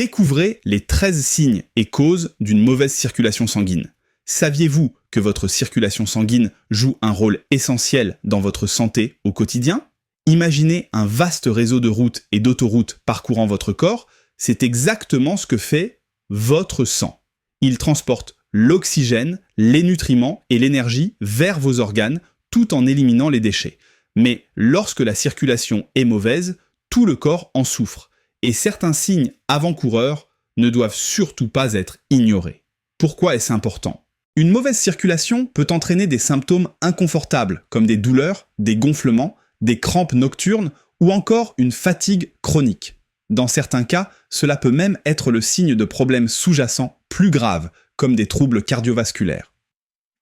Découvrez les 13 signes et causes d'une mauvaise circulation sanguine. Saviez-vous que votre circulation sanguine joue un rôle essentiel dans votre santé au quotidien? Imaginez un vaste réseau de routes et d'autoroutes parcourant votre corps, c'est exactement ce que fait votre sang. Il transporte l'oxygène, les nutriments et l'énergie vers vos organes tout en éliminant les déchets. Mais lorsque la circulation est mauvaise, tout le corps en souffre. Et certains signes avant-coureurs ne doivent surtout pas être ignorés. Pourquoi est-ce important? Une mauvaise circulation peut entraîner des symptômes inconfortables, comme des douleurs, des gonflements, des crampes nocturnes ou encore une fatigue chronique. Dans certains cas, cela peut même être le signe de problèmes sous-jacents plus graves, comme des troubles cardiovasculaires.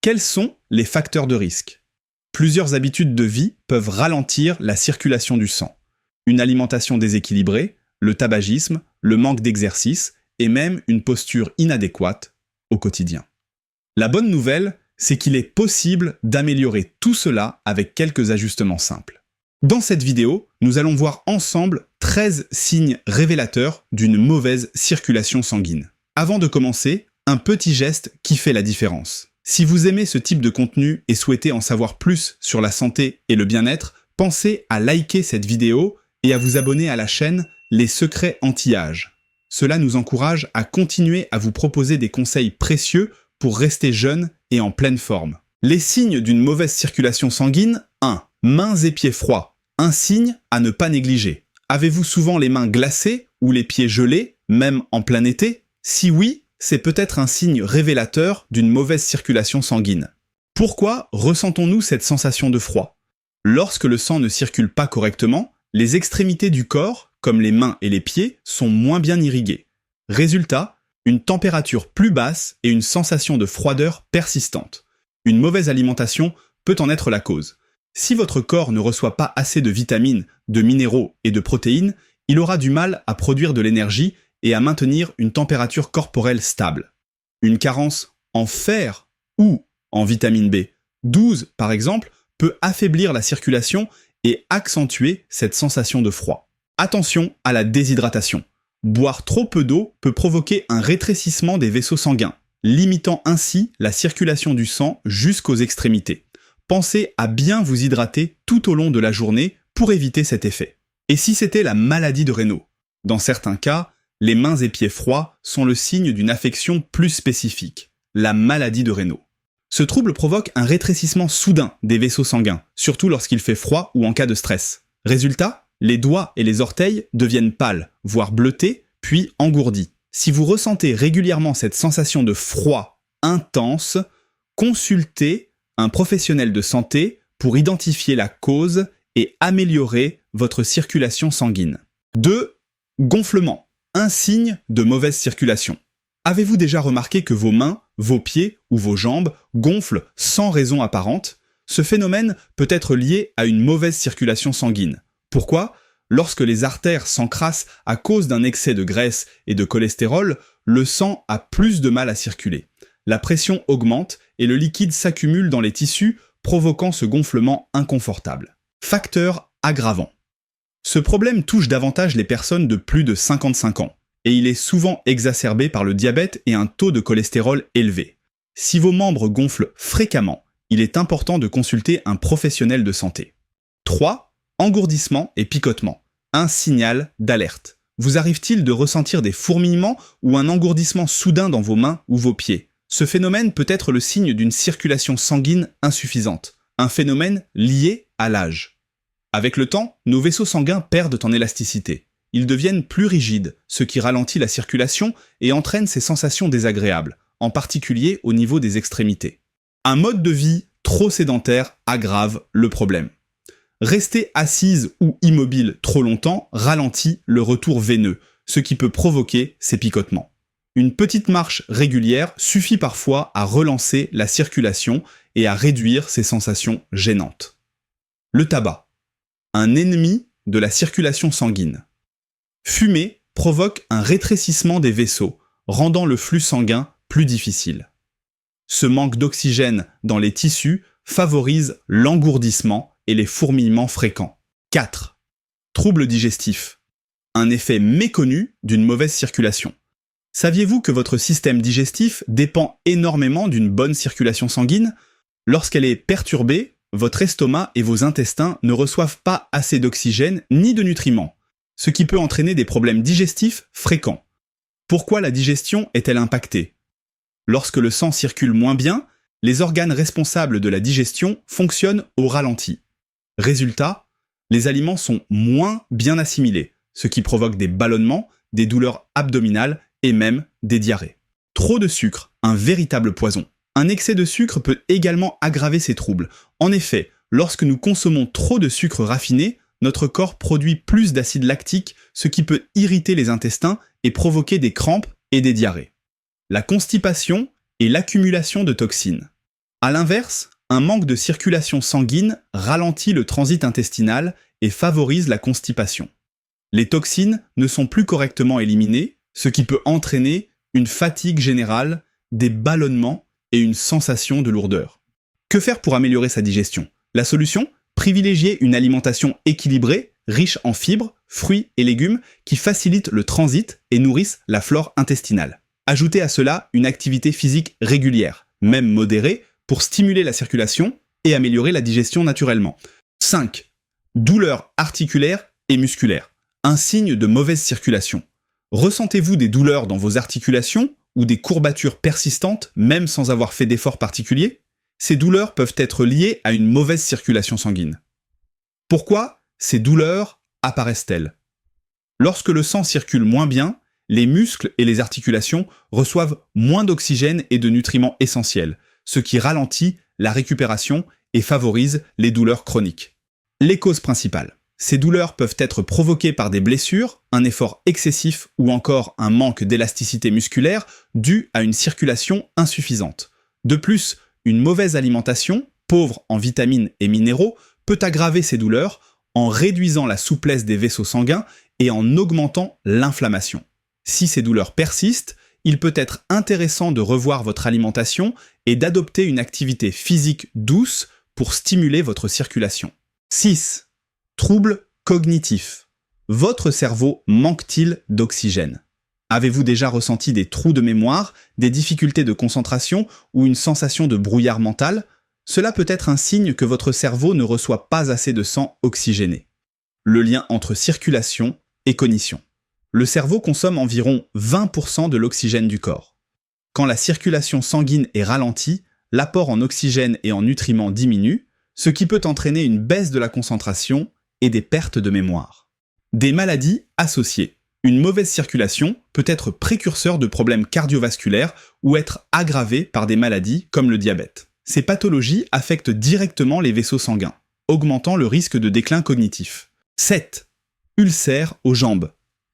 Quels sont les facteurs de risque? Plusieurs habitudes de vie peuvent ralentir la circulation du sang. Une alimentation déséquilibrée, le tabagisme, le manque d'exercice et même une posture inadéquate au quotidien. La bonne nouvelle, c'est qu'il est possible d'améliorer tout cela avec quelques ajustements simples. Dans cette vidéo, nous allons voir ensemble 13 signes révélateurs d'une mauvaise circulation sanguine. Avant de commencer, un petit geste qui fait la différence. Si vous aimez ce type de contenu et souhaitez en savoir plus sur la santé et le bien-être, pensez à liker cette vidéo et à vous abonner à la chaîne Les Secrets Anti-Âge. Cela nous encourage à continuer à vous proposer des conseils précieux pour rester jeune et en pleine forme. Les signes d'une mauvaise circulation sanguine. 1. Mains et pieds froids. Un signe à ne pas négliger. Avez-vous souvent les mains glacées ou les pieds gelés, même en plein été? Si oui, c'est peut-être un signe révélateur d'une mauvaise circulation sanguine. Pourquoi ressentons-nous cette sensation de froid? Lorsque le sang ne circule pas correctement, les extrémités du corps, comme les mains et les pieds, sont moins bien irriguées. Résultat, une température plus basse et une sensation de froideur persistante. Une mauvaise alimentation peut en être la cause. Si votre corps ne reçoit pas assez de vitamines, de minéraux et de protéines, il aura du mal à produire de l'énergie et à maintenir une température corporelle stable. Une carence en fer ou en vitamine B12, par exemple, peut affaiblir la circulation et accentuer cette sensation de froid. Attention à la déshydratation. Boire trop peu d'eau peut provoquer un rétrécissement des vaisseaux sanguins, limitant ainsi la circulation du sang jusqu'aux extrémités. Pensez à bien vous hydrater tout au long de la journée pour éviter cet effet. Et si c'était la maladie de Raynaud? Dans certains cas, les mains et pieds froids sont le signe d'une affection plus spécifique, la maladie de Raynaud. Ce trouble provoque un rétrécissement soudain des vaisseaux sanguins, surtout lorsqu'il fait froid ou en cas de stress. Résultat, les doigts et les orteils deviennent pâles, voire bleutés, puis engourdis. Si vous ressentez régulièrement cette sensation de froid intense, consultez un professionnel de santé pour identifier la cause et améliorer votre circulation sanguine. 2. Gonflement. Un signe de mauvaise circulation. Avez-vous déjà remarqué que vos mains, vos pieds ou vos jambes gonflent sans raison apparente? Ce phénomène peut être lié à une mauvaise circulation sanguine. Pourquoi? Lorsque les artères s'encrassent à cause d'un excès de graisse et de cholestérol, le sang a plus de mal à circuler. La pression augmente et le liquide s'accumule dans les tissus, provoquant ce gonflement inconfortable. Facteur aggravant. Ce problème touche davantage les personnes de plus de 55 ans, et il est souvent exacerbé par le diabète et un taux de cholestérol élevé. Si vos membres gonflent fréquemment, il est important de consulter un professionnel de santé. 3. Engourdissement et picotement. Un signal d'alerte. Vous arrive-t-il de ressentir des fourmillements ou un engourdissement soudain dans vos mains ou vos pieds? Ce phénomène peut être le signe d'une circulation sanguine insuffisante, un phénomène lié à l'âge. Avec le temps, nos vaisseaux sanguins perdent en élasticité. Ils deviennent plus rigides, ce qui ralentit la circulation et entraîne ces sensations désagréables, en particulier au niveau des extrémités. Un mode de vie trop sédentaire aggrave le problème. Rester assise ou immobile trop longtemps ralentit le retour veineux, ce qui peut provoquer ces picotements. Une petite marche régulière suffit parfois à relancer la circulation et à réduire ces sensations gênantes. Le tabac. Un ennemi de la circulation sanguine. Fumer provoque un rétrécissement des vaisseaux, rendant le flux sanguin plus difficile. Ce manque d'oxygène dans les tissus favorise l'engourdissement et les fourmillements fréquents. 4. Troubles digestifs. un effet méconnu d'une mauvaise circulation. Saviez-vous que votre système digestif dépend énormément d'une bonne circulation sanguine ? Lorsqu'elle est perturbée, votre estomac et vos intestins ne reçoivent pas assez d'oxygène ni de nutriments, ce qui peut entraîner des problèmes digestifs fréquents. Pourquoi la digestion est-elle impactée ? Lorsque le sang circule moins bien, les organes responsables de la digestion fonctionnent au ralenti. Résultat, les aliments sont moins bien assimilés, ce qui provoque des ballonnements, des douleurs abdominales et même des diarrhées. Trop de sucre, un véritable poison. Un excès de sucre peut également aggraver ces troubles. En effet, lorsque nous consommons trop de sucre raffiné, notre corps produit plus d'acide lactique, ce qui peut irriter les intestins et provoquer des crampes et des diarrhées. La constipation et l'accumulation de toxines. À l'inverse, un manque de circulation sanguine ralentit le transit intestinal et favorise la constipation. Les toxines ne sont plus correctement éliminées, ce qui peut entraîner une fatigue générale, des ballonnements et une sensation de lourdeur. Que faire pour améliorer sa digestion ? La solution ? Privilégier une alimentation équilibrée, riche en fibres, fruits et légumes qui facilitent le transit et nourrissent la flore intestinale. Ajoutez à cela une activité physique régulière, même modérée, pour stimuler la circulation et améliorer la digestion naturellement. 5. Douleurs articulaires et musculaires. Un signe de mauvaise circulation. Ressentez-vous des douleurs dans vos articulations ou des courbatures persistantes même sans avoir fait d'efforts particuliers ? Ces douleurs peuvent être liées à une mauvaise circulation sanguine. Pourquoi ces douleurs apparaissent-elles ? Lorsque le sang circule moins bien, les muscles et les articulations reçoivent moins d'oxygène et de nutriments essentiels, ce qui ralentit la récupération et favorise les douleurs chroniques. Les causes principales. Ces douleurs peuvent être provoquées par des blessures, un effort excessif ou encore un manque d'élasticité musculaire dû à une circulation insuffisante. De plus, une mauvaise alimentation, pauvre en vitamines et minéraux, peut aggraver ces douleurs en réduisant la souplesse des vaisseaux sanguins et en augmentant l'inflammation. Si ces douleurs persistent, il peut être intéressant de revoir votre alimentation et d'adopter une activité physique douce pour stimuler votre circulation. 6. Troubles cognitifs. Votre cerveau manque-t-il d'oxygène ? Avez-vous déjà ressenti des trous de mémoire, des difficultés de concentration ou une sensation de brouillard mental ? Cela peut être un signe que votre cerveau ne reçoit pas assez de sang oxygéné. Le lien entre circulation et cognition. Le cerveau consomme environ 20% de l'oxygène du corps. Quand la circulation sanguine est ralentie, l'apport en oxygène et en nutriments diminue, ce qui peut entraîner une baisse de la concentration et des pertes de mémoire. Des maladies associées. Une mauvaise circulation peut être précurseur de problèmes cardiovasculaires ou être aggravée par des maladies comme le diabète. Ces pathologies affectent directement les vaisseaux sanguins, augmentant le risque de déclin cognitif. 7. Ulcères aux jambes.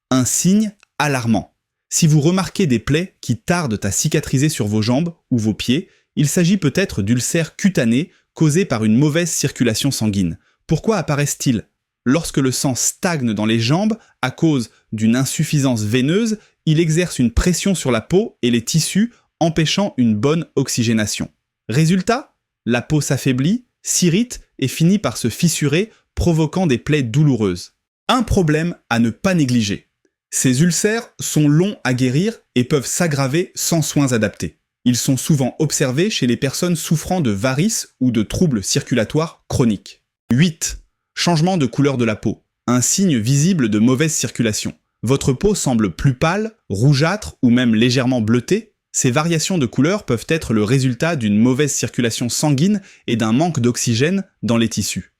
Un signe alarmant. Si vous remarquez des plaies qui tardent à cicatriser sur vos jambes ou vos pieds, il s'agit peut-être d'ulcères cutanés causés par une mauvaise circulation sanguine. Pourquoi apparaissent-ils ? Lorsque le sang stagne dans les jambes à cause d'une insuffisance veineuse, il exerce une pression sur la peau et les tissus, empêchant une bonne oxygénation. Résultat ? La peau s'affaiblit, s'irrite et finit par se fissurer, provoquant des plaies douloureuses. Un problème à ne pas négliger. Ces ulcères sont longs à guérir et peuvent s'aggraver sans soins adaptés. Ils sont souvent observés chez les personnes souffrant de varices ou de troubles circulatoires chroniques. 8. Changement de couleur de la peau. Un signe visible de mauvaise circulation. Votre peau semble plus pâle, rougeâtre ou même légèrement bleutée. Ces variations de couleur peuvent être le résultat d'une mauvaise circulation sanguine et d'un manque d'oxygène dans les tissus.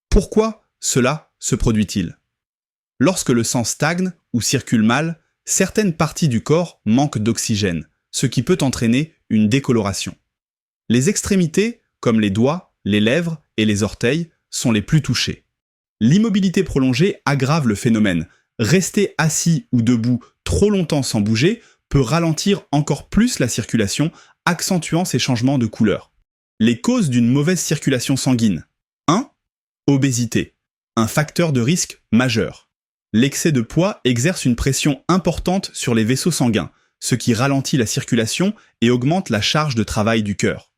Pourquoi cela se produit-il ? Lorsque le sang stagne ou circule mal, certaines parties du corps manquent d'oxygène, ce qui peut entraîner une décoloration. Les extrémités, comme les doigts, les lèvres et les orteils, sont les plus touchées. L'immobilité prolongée aggrave le phénomène. Rester assis ou debout trop longtemps sans bouger peut ralentir encore plus la circulation, accentuant ces changements de couleur. Les causes d'une mauvaise circulation sanguine. 1. Obésité. Un facteur de risque majeur. L'excès de poids exerce une pression importante sur les vaisseaux sanguins, ce qui ralentit la circulation et augmente la charge de travail du cœur.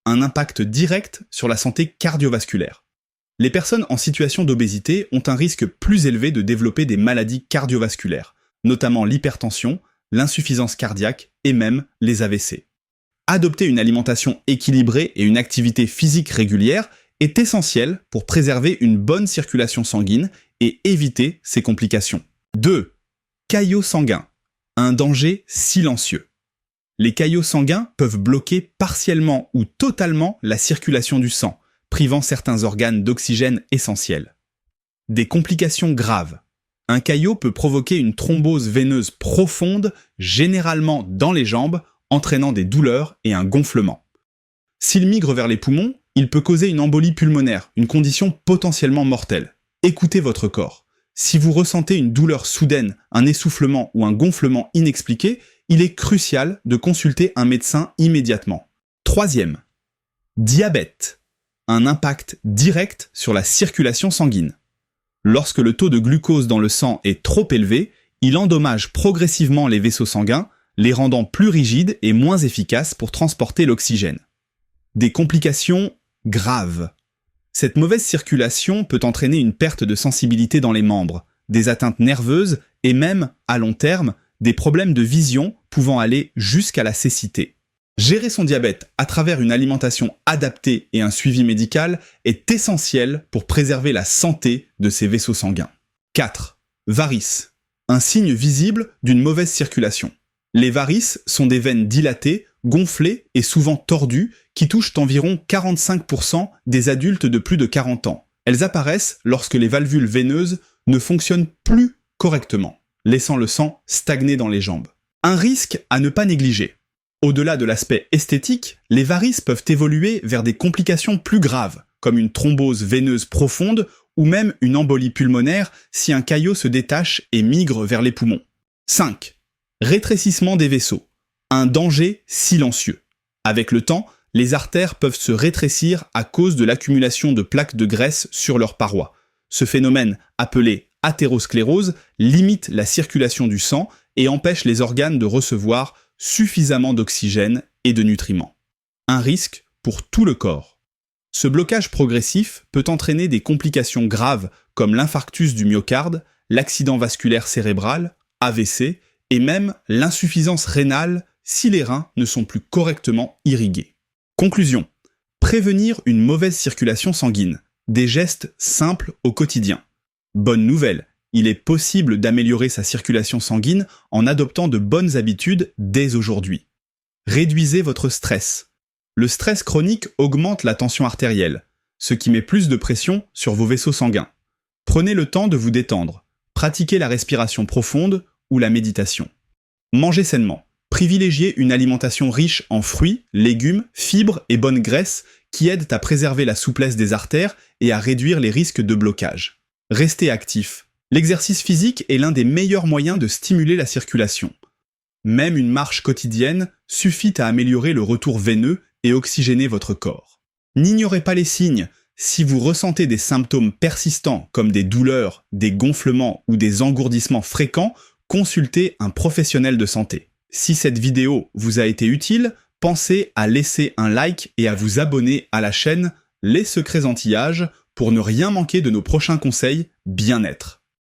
Un impact direct sur la santé cardiovasculaire. Les personnes en situation d'obésité ont un risque plus élevé de développer des maladies cardiovasculaires, notamment l'hypertension, l'insuffisance cardiaque et même les AVC. Adopter une alimentation équilibrée et une activité physique régulière est essentiel pour préserver une bonne circulation sanguine et éviter ces complications. 2. Caillots sanguins. Un danger silencieux. Les caillots sanguins peuvent bloquer partiellement ou totalement la circulation du sang, privant certains organes d'oxygène essentiel. Des complications graves. Un caillot peut provoquer une thrombose veineuse profonde, généralement dans les jambes, entraînant des douleurs et un gonflement. S'il migre vers les poumons, il peut causer une embolie pulmonaire, une condition potentiellement mortelle. Écoutez votre corps. Si vous ressentez une douleur soudaine, un essoufflement ou un gonflement inexpliqué, il est crucial de consulter un médecin immédiatement. 3e. Diabète. Un impact direct sur la circulation sanguine. Lorsque le taux de glucose dans le sang est trop élevé, il endommage progressivement les vaisseaux sanguins, les rendant plus rigides et moins efficaces pour transporter l'oxygène. Des complications graves. Cette mauvaise circulation peut entraîner une perte de sensibilité dans les membres, des atteintes nerveuses et même, à long terme, des problèmes de vision pouvant aller jusqu'à la cécité. Gérer son diabète à travers une alimentation adaptée et un suivi médical est essentiel pour préserver la santé de ses vaisseaux sanguins. 4. Varices. Un signe visible d'une mauvaise circulation. Les varices sont des veines dilatées, gonflées et souvent tordues qui touchent environ 45% des adultes de plus de 40 ans. Elles apparaissent lorsque les valvules veineuses ne fonctionnent plus correctement, laissant le sang stagner dans les jambes. Un risque à ne pas négliger. Au-delà de l'aspect esthétique, les varices peuvent évoluer vers des complications plus graves, comme une thrombose veineuse profonde ou même une embolie pulmonaire si un caillot se détache et migre vers les poumons. 5. Rétrécissement des vaisseaux. Un danger silencieux. Avec le temps, les artères peuvent se rétrécir à cause de l'accumulation de plaques de graisse sur leurs parois. Ce phénomène, appelé athérosclérose, limite la circulation du sang et empêche les organes de recevoir suffisamment d'oxygène et de nutriments. Un risque pour tout le corps. Ce blocage progressif peut entraîner des complications graves comme l'infarctus du myocarde, l'accident vasculaire cérébral, AVC, et même l'insuffisance rénale si les reins ne sont plus correctement irrigués. Conclusion. Prévenir une mauvaise circulation sanguine. Des gestes simples au quotidien. Bonne nouvelle, il est possible d'améliorer sa circulation sanguine en adoptant de bonnes habitudes dès aujourd'hui. Réduisez votre stress. Le stress chronique augmente la tension artérielle, ce qui met plus de pression sur vos vaisseaux sanguins. Prenez le temps de vous détendre. Pratiquez la respiration profonde ou la méditation. Mangez sainement. Privilégiez une alimentation riche en fruits, légumes, fibres et bonnes graisses qui aident à préserver la souplesse des artères et à réduire les risques de blocage. Restez actif. L'exercice physique est l'un des meilleurs moyens de stimuler la circulation. Même une marche quotidienne suffit à améliorer le retour veineux et oxygéner votre corps. N'ignorez pas les signes. Si vous ressentez des symptômes persistants comme des douleurs, des gonflements ou des engourdissements fréquents, consultez un professionnel de santé. Si cette vidéo vous a été utile, pensez à laisser un like et à vous abonner à la chaîne Les Secrets Anti-Âge pour ne rien manquer de nos prochains conseils bien-être.